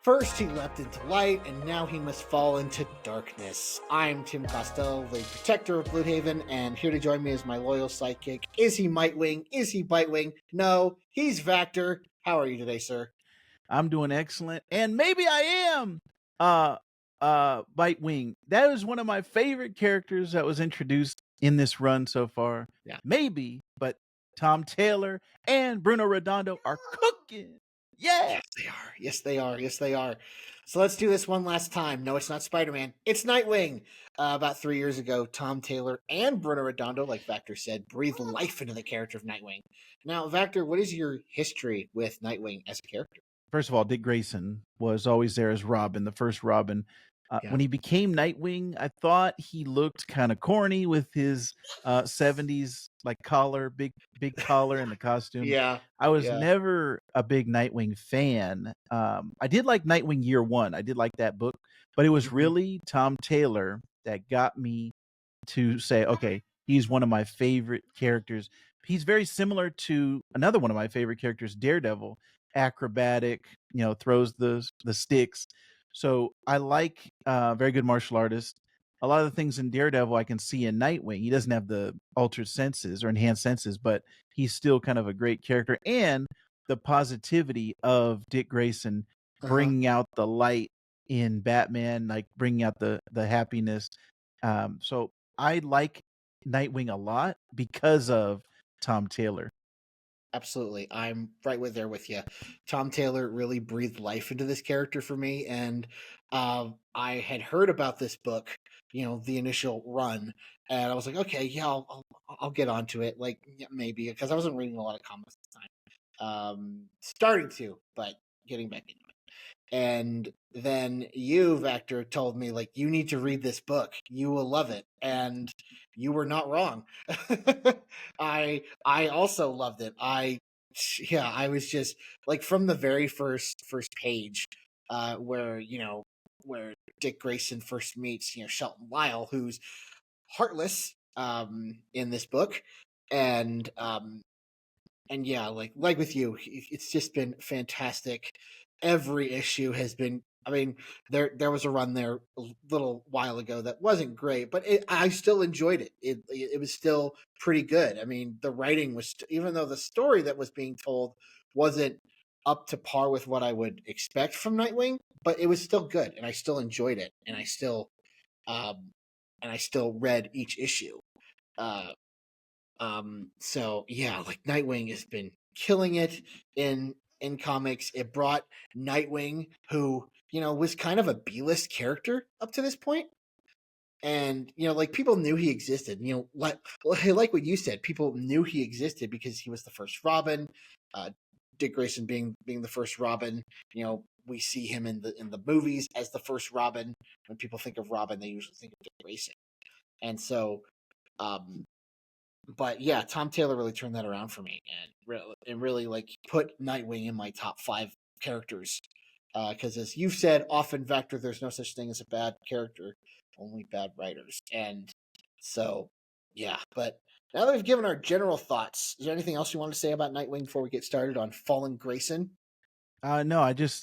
First he leapt into light, and now he must fall into darkness. I'm Tim Costello, the protector of Bloodhaven, and here to join me is my loyal sidekick. Is he Mightwing? Is he Bitewing? No, he's Vactor. How are you today, sir? I'm doing excellent, and maybe I am uh Bitewing. That is one of my favorite characters that was introduced in this run so far. Yeah. Maybe, but Tom Taylor and Bruno Redondo are cooking. Yeah. Yes, they are. Yes, they are. Yes, they are. So let's do this one last time. No, it's not Spider-Man. It's Nightwing. About 3 years ago, Tom Taylor and Bruno Redondo, like Vactor said, breathed life into the character of Nightwing. Now, Vactor, what is your history with Nightwing as a character? First of all, Dick Grayson was always there as Robin, the first Robin. Yeah. When he became Nightwing, I thought he looked kind of corny with his 70s like collar, big collar and the costume. Yeah. I was Yeah. never a big Nightwing fan. I did like Nightwing Year One. I did like that book, but it was Mhm. really Tom Taylor that got me to say, okay, he's one of my favorite characters. He's very similar to another one of my favorite characters, Daredevil, acrobatic, throws the sticks. So I like very good martial artist. A lot of the things in Daredevil I can see in Nightwing. He doesn't have the altered senses or enhanced senses, but he's still kind of a great character. And the positivity of Dick Grayson Uh-huh. bringing out the light in Batman, like bringing out the happiness. So I like Nightwing a lot because of Tom Taylor. Absolutely. I'm right with there with you. Tom Taylor really breathed life into this character for me. And I had heard about this book, the initial run. And I was like, okay, yeah, I'll get onto it. Like, yeah, maybe, because I wasn't reading a lot of comics at the time. Starting to, but getting back into it. And then you, Vector, told me, like, you need to read this book. You will love it. And you were not wrong. I also loved it. I was just like from the very first page, where Dick Grayson first meets, Shelton Lyle, who's heartless in this book. And yeah, like with you, it's just been fantastic. Every issue has been. I mean, there was a run there a little while ago that wasn't great, but I still enjoyed it. It was still pretty good. I mean, the writing was, even though the story that was being told wasn't up to par with what I would expect from Nightwing, but it was still good, and I still enjoyed it, um, and I still read each issue. Uh, so yeah, like Nightwing has been killing it in comics. It brought Nightwing, who, was kind of a B-list character up to this point. And, like people knew he existed. Like what you said, people knew he existed because he was the first Robin. Uh Dick Grayson being the first Robin. We see him in the movies as the first Robin. When people think of Robin, they usually think of Dick Grayson. And so um but yeah, Tom Taylor really turned that around for me, and really like put Nightwing in my top five characters. Because as you've said often, Vector, there's no such thing as a bad character, only bad writers. And so, yeah. But now that we've given our general thoughts, is there anything else you want to say about Nightwing before we get started on Fallen Grayson? No,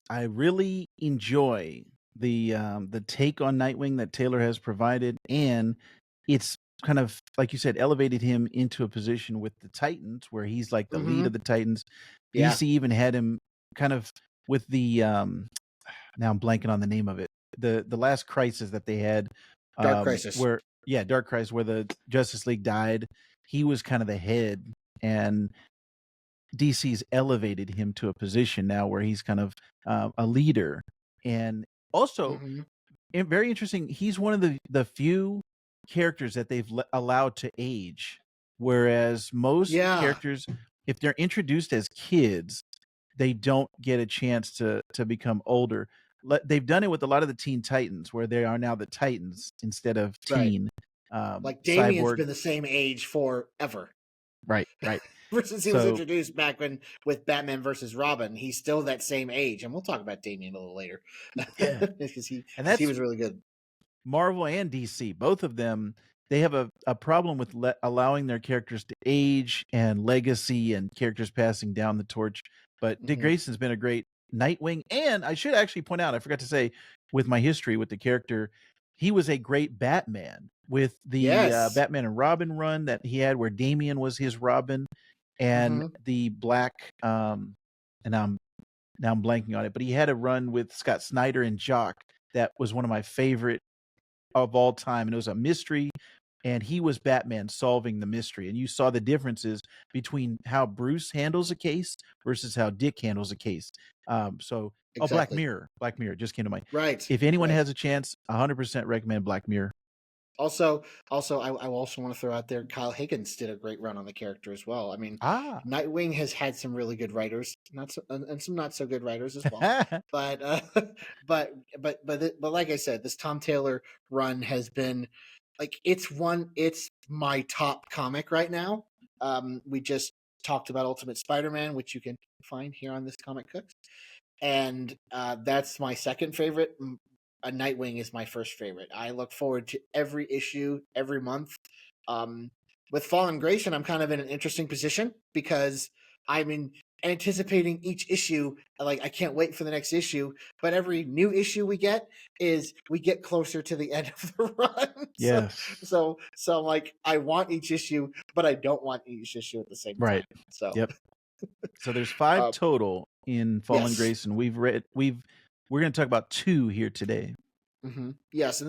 I really enjoy the take on Nightwing that Taylor has provided, and it's kind of like you said, elevated him into a position with the Titans, where he's like the lead Mm-hmm. of the Titans. Yeah, DC even had him kind of with the now I'm blanking on the name of it. The last crisis that they had, Dark Crisis. where yeah, Dark Crisis, where the Justice League died. He was kind of the head, and DC's elevated him to a position now where he's kind of a leader. And also, Mm-hmm. very interesting, he's one of the few characters that they've allowed to age, whereas most Yeah, characters, if they're introduced as kids, they don't get a chance to become older. They've done it with a lot of the Teen Titans, where they are now the Titans instead of right. teen. Like Damien's Cyborg, been the same age forever. right, right. Since he was So introduced back when with Batman versus Robin, he's still that same age, and we'll talk about Damien a little later yeah, because he and because he that's was really good. Marvel and DC, both of them, they have a problem with allowing their characters to age and legacy and characters passing down the torch. But Dick Hmm. Grayson's been a great Nightwing, and I should actually point out, I forgot to say, with my history with the character, he was a great Batman with the Yes. Batman and Robin run that he had, where Damian was his Robin, and Hmm. the Black. And now I'm blanking on it, but he had a run with Scott Snyder and Jock that was one of my favorite of all time, and it was a mystery, and he was Batman solving the mystery, and you saw the differences between how Bruce handles a case versus how Dick handles a case. Oh, Exactly. Black Mirror just came to mind. Right. If anyone Right. has a chance, 100% recommend Black Mirror. Also, I also want to throw out there Kyle Higgins did a great run on the character as well. I mean, Ah, Nightwing has had some really good writers, not so, and some not so good writers as well. But but like I said, this Tom Taylor run has been like it's my top comic right now. We just talked about Ultimate Spider-Man, which you can find here on this Comic Cooks, and that's my second favorite. A Nightwing is my first favorite. I look forward to every issue every month. Um, with Fallen Grayson, I'm kind of in an interesting position because I'm anticipating each issue. Like I can't wait for the next issue. But every new issue we get closer to the end of the run. yes, So I'm like I want each issue, but I don't want each issue at the same right, time. So yep. So there's 5 uh, total in Fallen yes. Grace, and we're going to talk about 2 here today. Yes,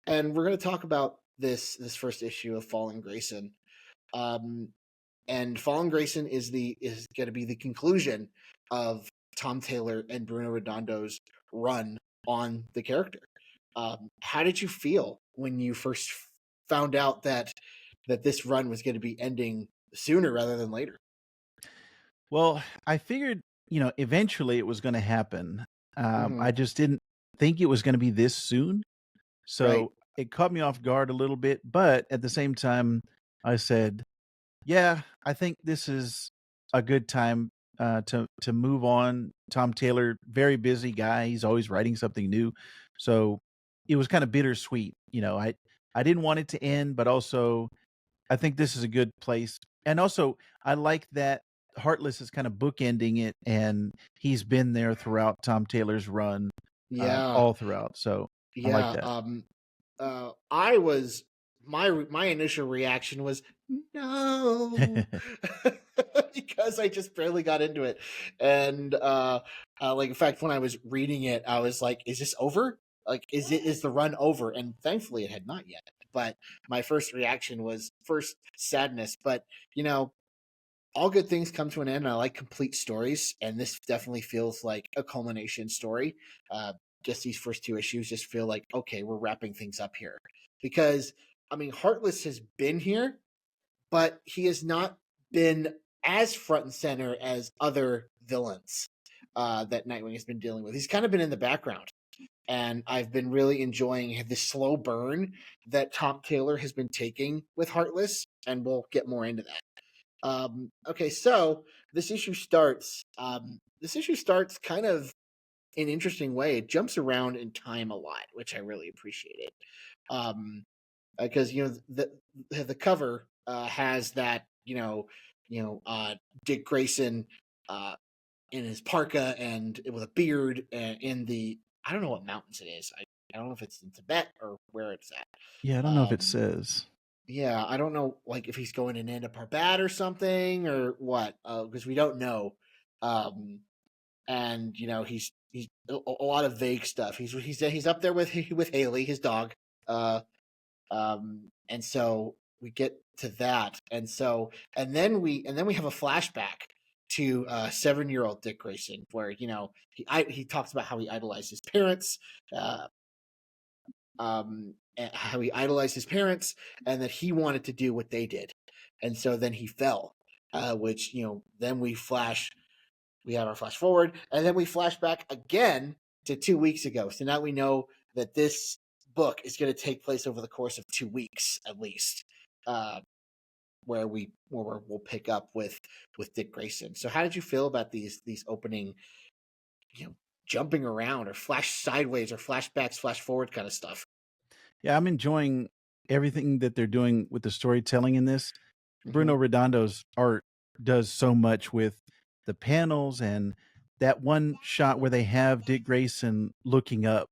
and we're going to talk about this first issue of Fallen Grayson. Um, and Fallen Grayson is going to be the conclusion of Tom Taylor and Bruno Redondo's run on the character. How did you feel when you first found out that this run was going to be ending sooner rather than later? Well, I figured, eventually it was going to happen. Hmm. I just didn't think it was going to be this soon. Right? So it caught me off guard a little bit. But at the same time, I said, yeah, I think this is a good time to move on. Tom Taylor, very busy guy. He's always writing something new. So it was kind of bittersweet. I didn't want it to end, but also I think this is a good place. And also, I like that Heartless is kind of bookending it, and he's been there throughout Tom Taylor's run, Yeah. all throughout. So I like Yeah. that. I was my initial reaction was no, because I just barely got into it, and like in fact, when I was reading it, I was like, "Is this over? Like, is the run over?" And thankfully, it had not yet. But my first reaction was first sadness, but you know, all good things come to an end. And I like complete stories, and this definitely feels like a culmination story. Uh, just these first 2 issues just feel like okay, we're wrapping things up here because I mean, Heartless has been here, but he has not been as front and center as other villains that Nightwing has been dealing with. He's kind of been in the background, and I've been really enjoying the slow burn that Tom Taylor has been taking with Heartless, and we'll get more into that. Okay, so this issue starts. This issue starts kind of an interesting way. It jumps around in time a lot, which I really appreciated. Um, because the cover has that Dick Grayson uh, in his parka and with a beard in the I don't know what mountains it is. I don't know if it's in Tibet or where it's at. Yeah, I don't know if it Um, says. yeah, I don't know, like if he's going to Nanda Parbat or something or what, because we don't know. Um, and he's a lot of vague stuff. He's up there with with Haley, his dog. Uh, and so we get to that, and then we have a flashback to 7-year old Dick Grayson, where he talks about how he idolized his parents. Uh, and how he idolized his parents and that he wanted to do what they did. And so then he fell, which, then we have our flash forward, and then we flash back again to 2 weeks ago. So now we know that this book is going to take place over the course of 2 weeks at least, uh, where we'll pick up with Dick Grayson. So how did you feel about these opening, you know, jumping around or flash sideways or flashbacks, flash forward kind of stuff? Yeah, I'm enjoying everything that they're doing with the storytelling in this. Hmm. Bruno Redondo's art does so much with the panels and that one shot where they have Dick Grayson looking up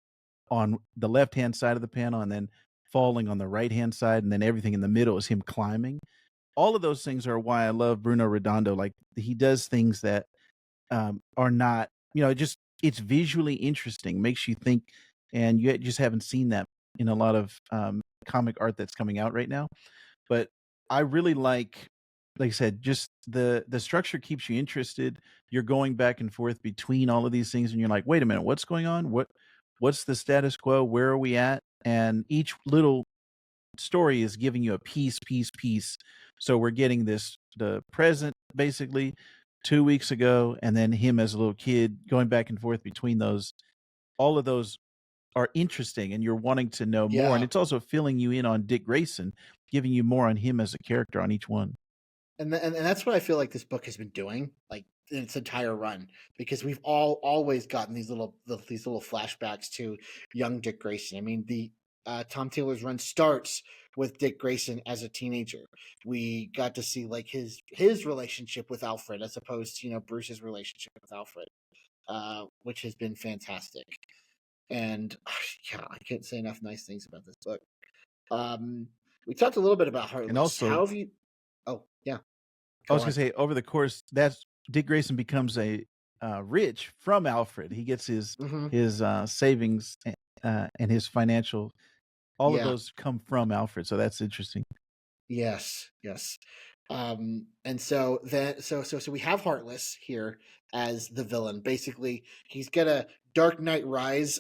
on the left-hand side of the panel and then falling on the right-hand side, and then everything in the middle is him climbing. All of those things are why I love Bruno Redondo. Like, he does things that, are not, just it's visually interesting, makes you think, and you just haven't seen that in a lot of, comic art that's coming out right now. But I really like I said, just the structure keeps you interested. You're going back and forth between all of these things, and you're like, "Wait a minute, what's going on? What's the status quo? Where are we at?" And each little story is giving you a piece. So we're getting the present basically 2 weeks ago, and then him as a little kid going back and forth between those. All of those are interesting, and you're wanting to know more, and Yeah. it's also filling you in on Dick Grayson, giving you more on him as a character on each one. And that's what I feel like this book has been doing, like in its entire run, because we've all always gotten these little flashbacks to young Dick Grayson. I mean, the Tom Taylor's run starts with Dick Grayson as a teenager. We got to see like his relationship with Alfred, as opposed to Bruce's relationship with Alfred, which has been fantastic. And yeah, I can't say enough nice things about this book. Um, we talked a little bit about And Heartless. also, How have you? Oh yeah, I go was gonna on. say over the course, that's Dick Grayson becomes a rich from Alfred. He gets Hmm. his savings and his financial. All of Yeah. those come from Alfred, so that's interesting. Yes. Yes. And so then, so we have Heartless here as the villain. Basically, he's got a Dark Knight Rise,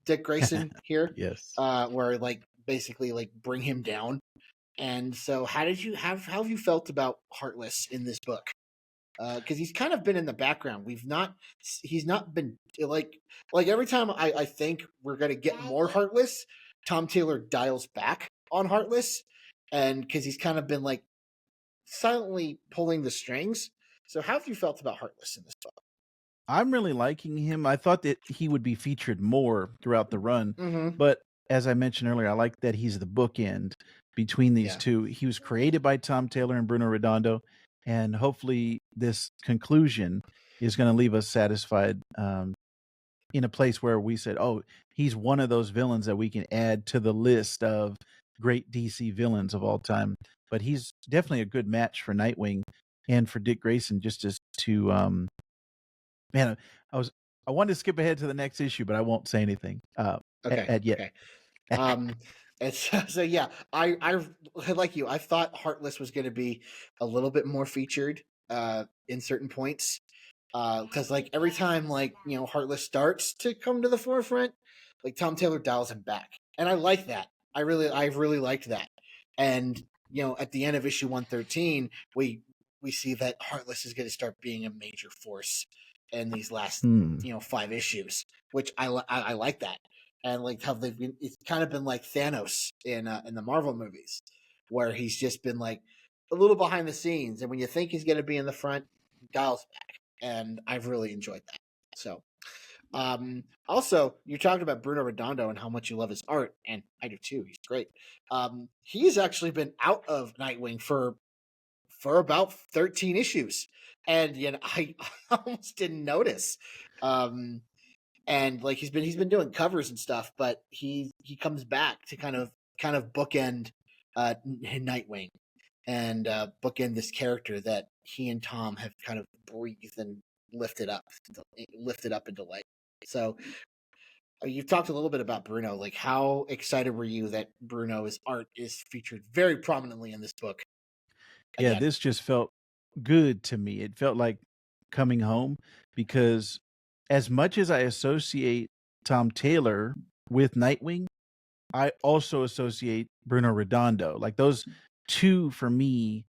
Dick Grayson here, Yes. where like basically like bring him down. And so, how have you felt about Heartless in this book? Because he's kind of been in the background. He's not been like every time I think we're gonna get more Heartless, Tom Taylor dials back on Heartless, and because he's kind of been like silently pulling the strings. So how have you felt about Heartless in this book? I'm really liking him. I thought that he would be featured more throughout the run, Mm-hmm. but as I mentioned earlier, I like that he's the bookend between these Yeah. two. He was created by Tom Taylor and Bruno Redondo, and hopefully this conclusion is going to leave us satisfied, in a place where we said, "Oh, he's one of those villains that we can add to the list of great DC villains of all time." But he's definitely a good match for Nightwing and for Dick Grayson, just as to man, I was I wanted to skip ahead to the next issue, but I won't say anything Okay. at yet. Okay. Um, and so yeah, I like you. I thought Heartless was going to be a little bit more featured in certain points, because like every time like Heartless starts to come to the forefront, like Tom Taylor dials him back, and I like that. I've really liked that. And at the end of issue 113, we see that Heartless is going to start being a major force in these last Hmm. 5 issues, which I like that. And like how they've been, it's kind of been like Thanos in the Marvel movies, where he's just been like a little behind the scenes, and when you think he's going to be in the front, he dials back, and I've really enjoyed that. So, also, you talked about Bruno Redondo and how much you love his art, and I do too. He's great. He's actually been out of Nightwing for about 13 issues, and I almost didn't notice. Um, and like he's been doing covers and stuff, but he comes back to kind of bookend Nightwing and bookend this character that he and Tom have kind of breathed and lifted up into light. So you've talked a little bit about Bruno. Like, how excited were you that Bruno's art is featured very prominently in this book Yeah, again? this just felt good to me. It felt like coming home because as much as I associate Tom Taylor with Nightwing, I also associate Bruno Redondo. Like those two for me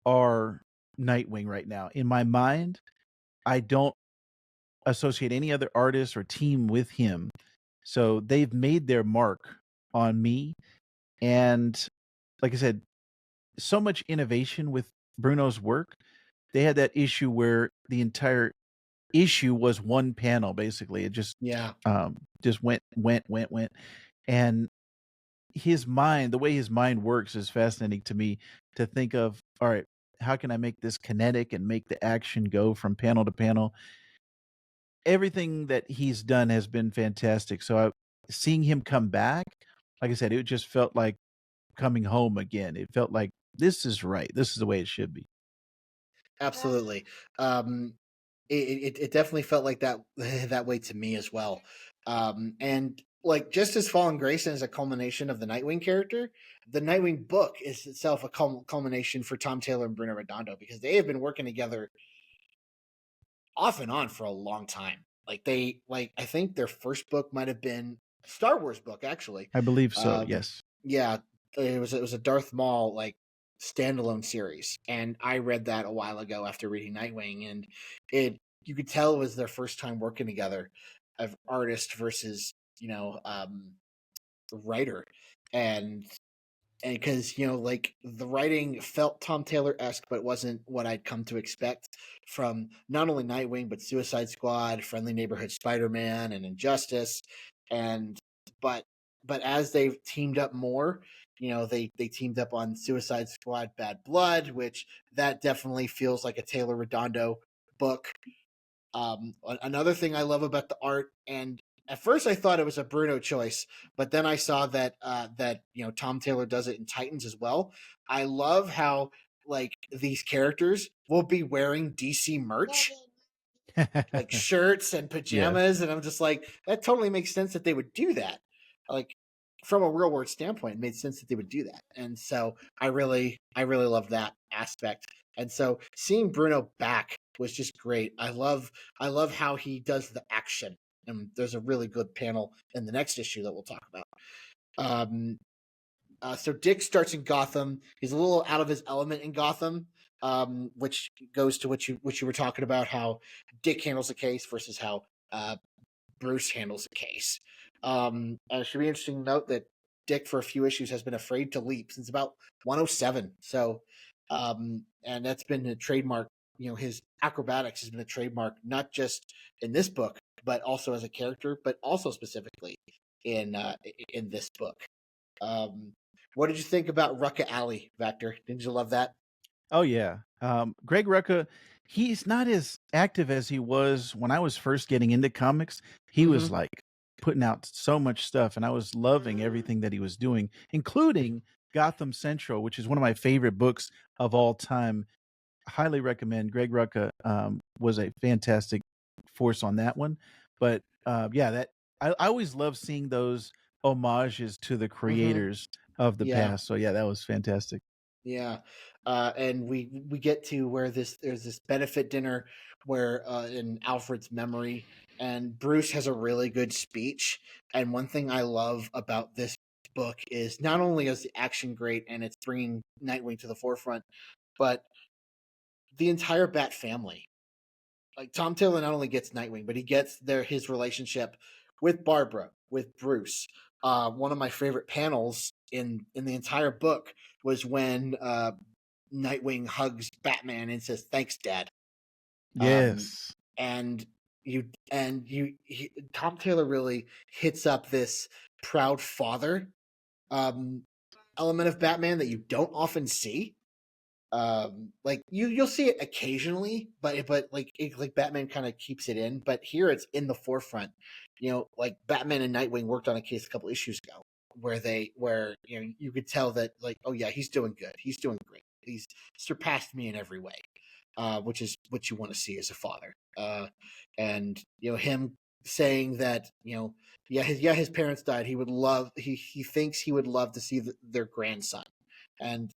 are Nightwing right now. In my mind, I don't associate any other artist or team with him. So they've made their mark on me. And like I said, so much innovation with Bruno's work. They had that issue where the entire issue was one panel, basically. It Yeah. just went. And his mind, the way his mind works is fascinating to me to think of, all right, how can I make this kinetic and make the action go from panel to panel? everything that he's done has been fantastic. So seeing him come back, like I said, it just felt like coming home again. It felt like this is right. This is the way it should be. Absolutely. Um, it definitely felt like that that way to me as well. And like just as Fallen Grayson is a culmination of the Nightwing character, the Nightwing book is itself a culmination for Tom Taylor and Bruno Redondo because they have been working together off and on for a long time. Like I think their first book might have been a Star Wars book actually. I believe so. Um, Yes. yeah, it was a Darth Maul like standalone series, and I read that a while ago after reading Nightwing, and it you could tell it was their first time working together, of artist versus writer, and and because like the writing felt Tom Taylor esque, but wasn't what I'd come to expect from not only Nightwing but Suicide Squad, Friendly Neighborhood Spider Man, and Injustice, and but but as they've teamed up more, they teamed up on Suicide Squad Bad Blood, which that definitely feels like a Taylor Redondo book. Another thing I love about the art, and at first I thought it was a Bruno choice, but then I saw that Tom Taylor does it in Titans as well. I love how like these characters will be wearing DC merch, like shirts and Yeah. pajamas, and I'm just like, that totally makes sense that they would do that. Like from a real world standpoint, it made sense that they would do that. And so I really love that aspect. And so seeing Bruno back was just great. I love how he does the action. And there's a really good panel in the next issue that we'll talk about. Um, so Dick starts in Gotham. He's a little out of his element in Gotham, which goes to what you were talking about, how Dick handles the case versus how Bruce handles the case. It should be interesting to note that Dick, for a few issues, has been afraid to leap since about 107. So, and that's been a trademark. His acrobatics has been a trademark, not just in this book, but also as a character, but also specifically in this book. Um, what did you think about Rucka Alley, Vactor? Didn't you love that? Oh yeah. Greg Rucka, he's not as active as he was when I was first getting into comics. He was Mm-hmm. like putting out so much stuff, and I was loving everything that he was doing, including Gotham Central, which is one of my favorite books of all time. Highly recommend. Greg Rucka was a fantastic force on that one. But yeah, that I always love seeing those homages to the Mm-hmm. creators of the Yeah. past. So yeah, that was fantastic. Yeah, and we get to where there's this benefit dinner where in Alfred's memory, and Bruce has a really good speech. And one thing I love about this book is not only is the action great and it's bringing Nightwing to the forefront, but the entire Bat family. Like Tom Taylor not only gets Nightwing, but he gets his relationship with Barbara, with Bruce. One of my favorite panels in the entire book was when Nightwing hugs Batman and says, "Thanks, Dad." Um, Yes. and Tom Taylor really hits up this proud father um, element of Batman that you don't often see. Like you'll see it occasionally, but like Batman kind of keeps it in, but here it's in the forefront. Like Batman and Nightwing worked on a case a couple issues ago where you could tell that, like, oh yeah, he's doing good, he's doing great, he's surpassed me in every way, which is what you want to see as a father. And him saying that, his parents died, he thinks he would love to see their grandson, and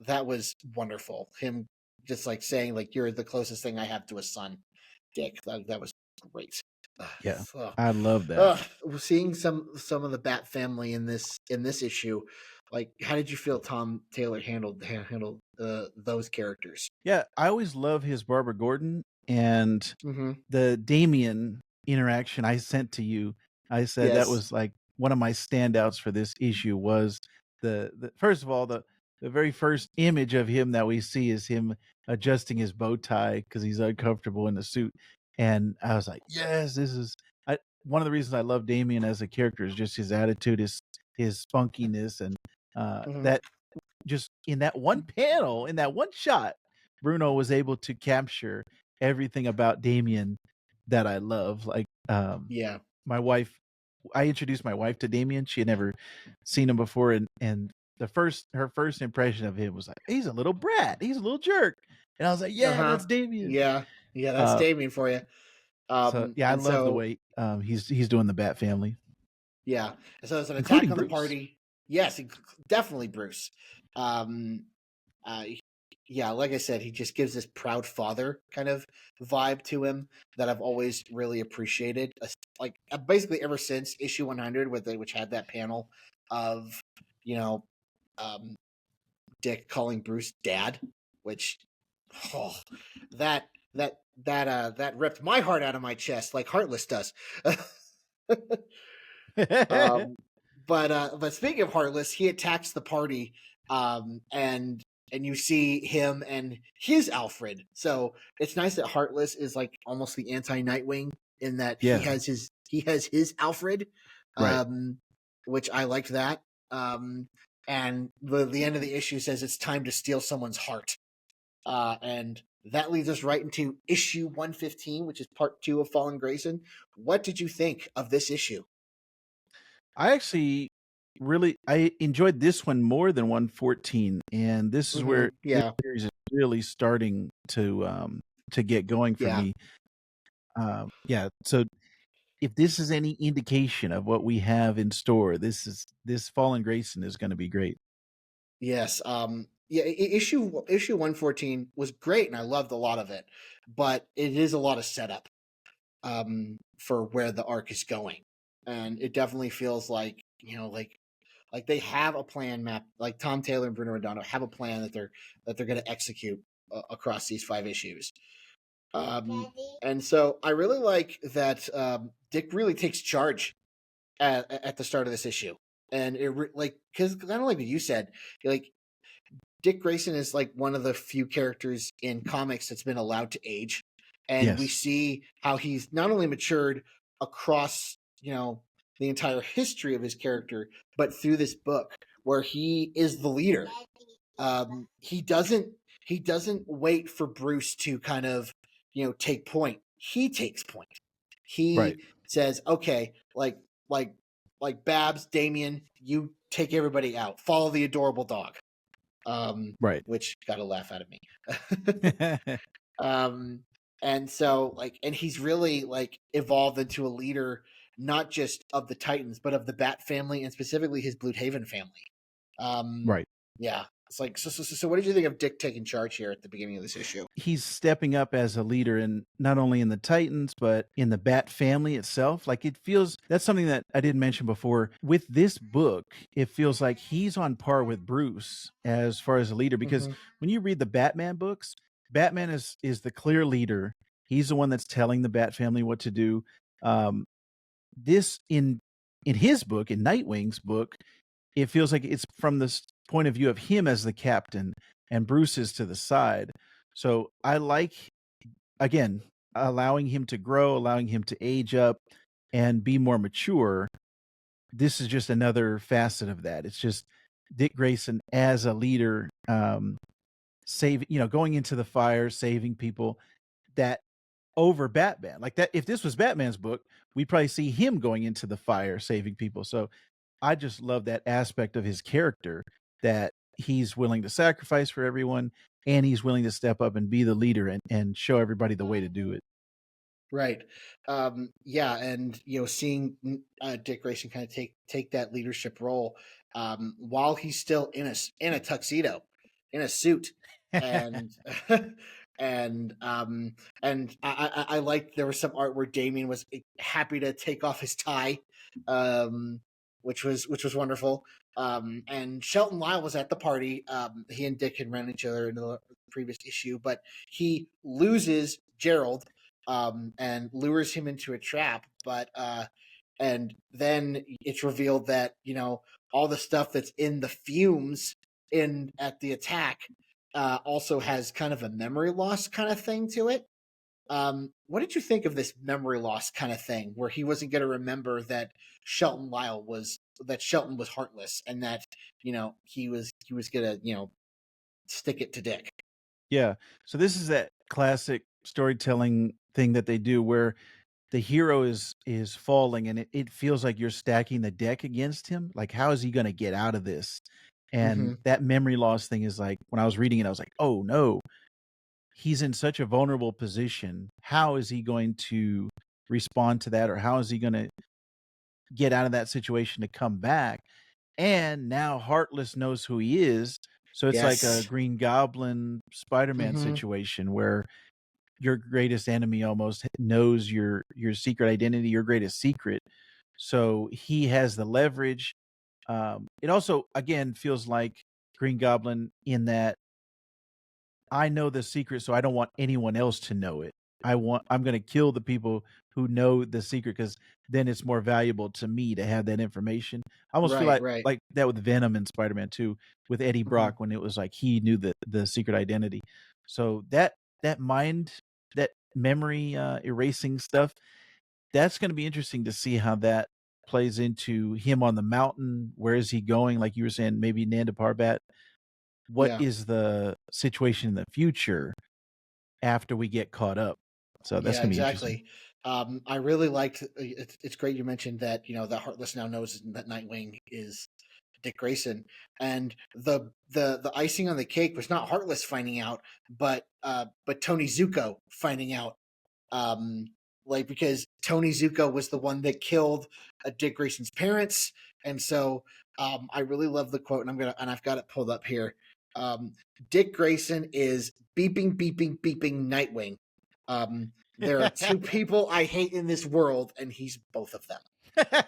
that was wonderful. Him just like saying, like, you're the closest thing I have to a son, Dick. That was great. Yeah. Ugh. I love that. Ugh. Seeing some of the Bat family in this issue, like, how did you feel Tom Taylor handled those characters? Yeah, I always love his Barbara Gordon, and Mm-hmm. the Damien interaction I sent to you. I said that Yes. was like one of my standouts for this issue was the first of all, the very first image of him that we see is him adjusting his bow tie because he's uncomfortable in the suit. And I was like, yes, this is one of the reasons I love Damien as a character is just his attitude, his spunkiness, and Mm-hmm. that just in that one panel, in that one shot, Bruno was able to capture everything about Damien that I love. Like, Yeah. my wife, I introduced my wife to Damien. She had never seen him before, and her first impression of him was like, he's a little brat, he's a little jerk, and I was like, yeah, Uh-huh. that's Damien. Yeah. Yeah, that's Uh, Damien for you. so yeah, I And love the so way he's doing the Bat family, yeah. And so there's an attack including on the Bruce. party. Yes, definitely Bruce. Um uh yeah, like I said, he just gives this proud father kind of vibe to him that I've always really appreciated. Like basically ever since issue 100, which had that panel of, you know, um, Dick calling Bruce dad, which oh, that that ripped my heart out of my chest like Heartless does. um, but speaking of Heartless, he attacks the party, and you see him and his Alfred. So it's nice that Heartless is like almost the anti Nightwing in that Yeah, he has his Alfred, right. um, which I liked that. And the end of the issue says it's time to steal someone's heart, and that leads us right into issue 115, which is part 2 of Fallen Grayson. What did you think of this issue? I actually I enjoyed this one more than 114, and this is where this Yeah, series is really starting to get going for yeah. me. Yeah, so if this is any indication of what we have in store, this Fallen Grayson is going to be great. Yes. Yeah. Issue 114 was great, and I loved a lot of it, but it is a lot of setup for where the arc is going, and it definitely feels like like they have a plan map. Like Tom Taylor and Bruno Redondo have a plan that they're going to execute across these 5 issues. And so I really like that Dick really takes charge at the start of this issue, and like because kind of like what you said, like Dick Grayson is like one of the few characters in comics that's been allowed to age, and we Yes, see how he's not only matured across the entire history of his character, but through this book where he is the leader. He doesn't wait for Bruce to kind of take point. He takes point. right, He says, "Okay, like like Babs, Damien, you take everybody out. Follow the adorable dog." right. Which got a laugh out of me. um, and so and he's really like evolved into a leader, not just of the Titans, but of the Bat family and specifically his Bloodhaven family. Um, Right. yeah, it's like so. What did you think of Dick taking charge here at the beginning of this issue? He's stepping up as a leader in not only in the Titans, but in the Bat family itself. Like it feels that's something that I didn't mention before. With this book, it feels like he's on par with Bruce as far as a leader because Mm-hmm. when you read the Batman books, Batman is the clear leader. He's the one that's telling the Bat family what to do. Um, this in his book, in Nightwing's book, it feels like it's from this point of view of him as the captain and Bruce is to the side. So I like, again, allowing him to grow, allowing him to age up and be more mature. This is just another facet of that. It's just Dick Grayson as a leader, going into the fire, saving people that over Batman. Like that, if this was Batman's book, we'd probably see him going into the fire, saving people. So I just love that aspect of his character that he's willing to sacrifice for everyone and he's willing to step up and be the leader and show everybody the way to do it. Right. Yeah, and seeing Dick Grayson kind of take that leadership role while he's still in a tuxedo, in a suit, and and I like there was some art where Damien was happy to take off his tie, um, which was wonderful. And Shelton Lyle was at the party. He and Dick had ran each other in the previous issue, but he loses Gerald and lures him into a trap. But and then it's revealed that all the stuff that's in the fumes in at the attack also has kind of a memory loss kind of thing to it. What did you think of this memory loss kind of thing, where he wasn't going to remember that Shelton was heartless, and that he was going to stick it to Dick? Yeah. So this is that classic storytelling thing that they do where the hero is falling, and it feels like you're stacking the deck against him. Like, how is he going to get out of this? And Hmm. that memory loss thing is like, when I was reading it, I was like, oh no, he's in such a vulnerable position. How is he going to respond to that, or how is he going to get out of that situation to come back? And now Heartless knows who he is. So it's like a Yes. Green Goblin Spider-Man Hmm. situation where your greatest enemy almost knows your secret identity, your greatest secret. So he has the leverage. It also again feels like Green Goblin in that I know the secret, so I don't want anyone else to know it. I'm gonna kill the people who know the secret because then it's more valuable to me to have that information. I almost feel Right. Right. like that with Venom and Spider-Man 2 with Eddie Hmm. Brock when it was like he knew the secret identity. So that mind, that memory erasing stuff, that's gonna be interesting to see how that plays into him on the mountain. Where is he going? Like you were saying, maybe Nanda Parbat. What Yeah. is the situation in the future after we get caught up? So that's Yeah, gonna be interesting. exactly. I really liked. It's great you mentioned that. That Heartless now knows that Nightwing is Dick Grayson, and the icing on the cake was not Heartless finding out, but Tony Zuko finding out. Um, like because Tony Zuko was the one that killed Dick Grayson's parents, and so I really love the quote, and I've got it pulled up here. Um, Dick Grayson is beeping, beeping, beeping Nightwing. There are two people I hate in this world, and he's both of them.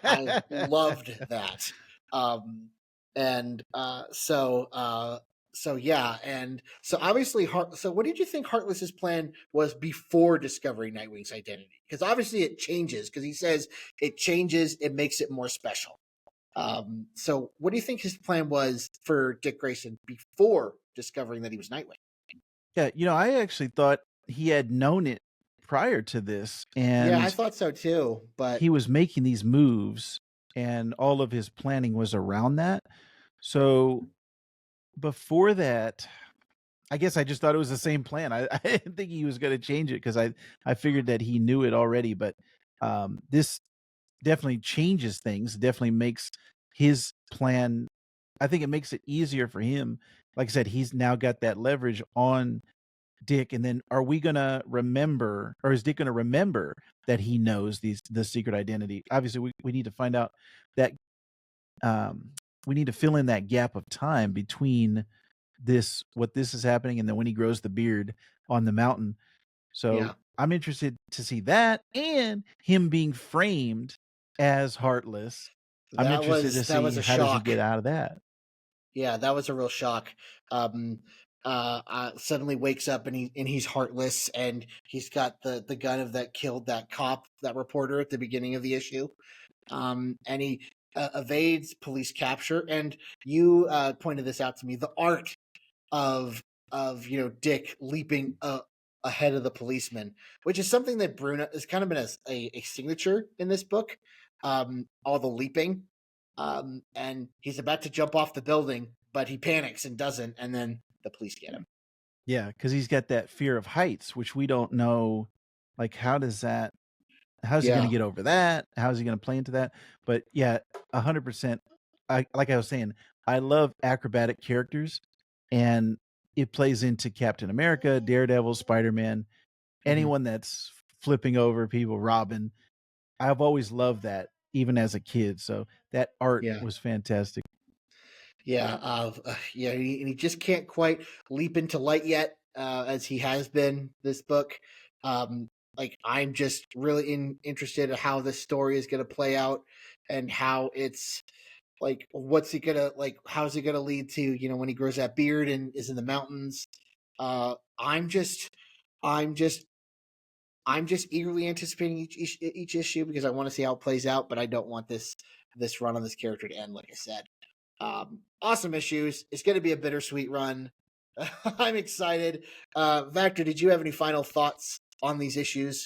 I loved that. Um, and so yeah, and so obviously so what did you think Heartless's plan was before discovering Nightwing's identity? Because obviously it changes, because he says it changes, it makes it more special. So what do you think his plan was for Dick Grayson before discovering that he was Nightwing? Yeah, I actually thought he had known it prior to this, Yeah, I and thought so too, but he was making these moves, and all of his planning was around that. So before that, I guess I just thought it was the same plan. I didn't think he was going to change it because I figured that he knew it already. But this definitely changes things. Definitely makes his plan. I think it makes it easier for him. Like I said, he's now got that leverage on Dick. And then are we gonna remember, or is Dick gonna remember that he knows the secret identity? Obviously, we need to find out that we need to fill in that gap of time between this is happening and then when he grows the beard on the mountain. So yeah, I'm interested to see that and him being framed as Heartless. I'm interested to that see was a how does he shock. get out of that. Yeah, that was a real shock. Suddenly wakes up and he's heartless, and he's got the gun of that killed that cop, that reporter at the beginning of the issue. And he evades police capture. And you pointed this out to me: the art of Dick leaping ahead of the policeman, which is something that Bruno has kind of been a signature in this book. All the leaping, and he's about to jump off the building, but he panics and doesn't, and then the police get him. Yeah, because he's got that fear of heights, which we don't know. Like, how's he gonna Yeah, get over that? How's he gonna play into that? But yeah, 100%. Like I was saying, I love acrobatic characters, and it plays into Captain America, Daredevil, Spider-Man, hmm, anyone that's flipping over people, Robin. I've always loved that, even as a kid. So that art yeah. was fantastic. Yeah, yeah, and he just can't quite leap into light yet, as he has been this book. Um, like I'm just really interested in how this story is going to play out, and how it's like, what's he gonna like? How's it gonna lead to when he grows that beard and is in the mountains? I'm just, I'm just, I'm just eagerly anticipating each issue, because I want to see how it plays out, but I don't want this run on this character to end. Like I said. Awesome issues. It's going to be a bittersweet run. I'm excited. Vactor, did you have any final thoughts on these issues?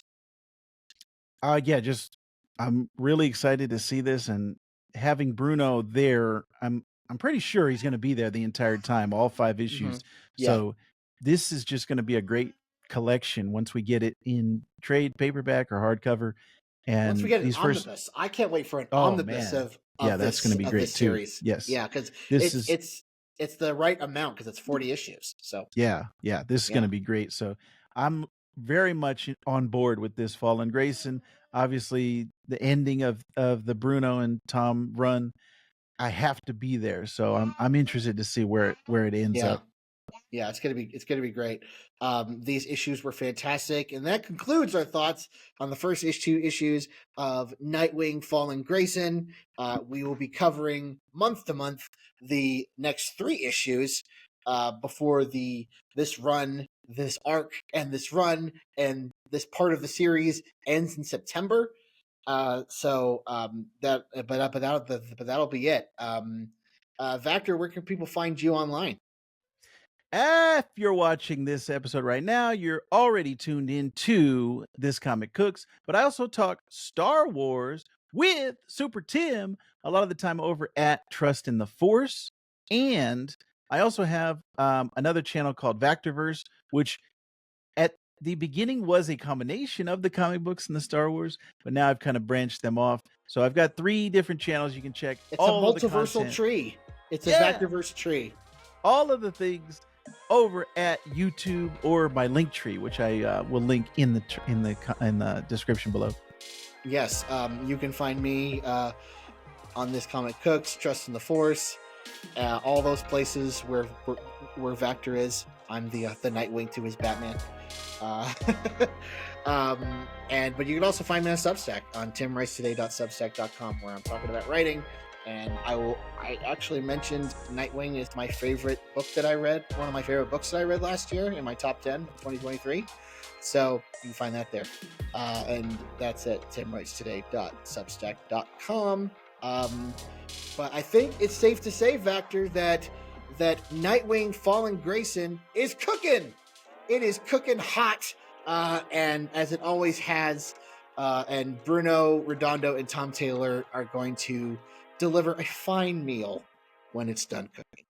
Yeah, just I'm really excited to see this and having Bruno there. I'm pretty sure he's going to be there the entire time, all 5 issues. Hmm. Yeah. So this is just going to be a great collection once we get it in trade paperback or hardcover. Once we And get an these first, omnibus, I can't wait for an oh omnibus man, yeah, that's going to be of this great too. series. Yes, Yeah, because this it's is it's it's the right amount because it's 40 issues. So yeah, this is going yeah, to be great. So I'm very much on board with this Fallen Grayson. Obviously, the ending of the Bruno and Tom run, I have to be there. So I'm interested to see where it ends yeah. up. Yeah, it's gonna be great. These issues were fantastic, and that concludes our thoughts on the first issues of Nightwing Fallen Grayson. We will be covering month to month the next 3 issues before this run, this arc, and this run, and this part of the series ends in September. But that'll be it. Vactor, where can people find you online? If you're watching this episode right now, you're already tuned into This Comic Cooks, but I also talk Star Wars with Super Tim a lot of the time over at Trust in the Force. And I also have another channel called Vactorverse, which at the beginning was a combination of the comic books and the Star Wars, but now I've kind of branched them off. So I've got 3 different channels you can check It's a all of the multiversal content. tree. It's a Yeah, Vectorverse tree. all of the things over at YouTube or my link tree, which I will link in the description below. Yes, you can find me on This Comic Cooks, Trust in the Force, all those places where Vector is. I'm the Nightwing to his Batman. Uh, but you can also find me on Substack on timwritetoday.substack.com, where I'm talking about writing. And I actually mentioned Nightwing is my favorite book that I read, one of my favorite books that I read last year in my top 10 of 2023. So you can find that there. And that's at timwritetoday.substack.com. But I think it's safe to say, Vactor, that Nightwing Fallen Grayson is cooking. It is cooking hot, and as it always has. And Bruno Redondo and Tom Taylor are going to deliver a fine meal when it's done cooking.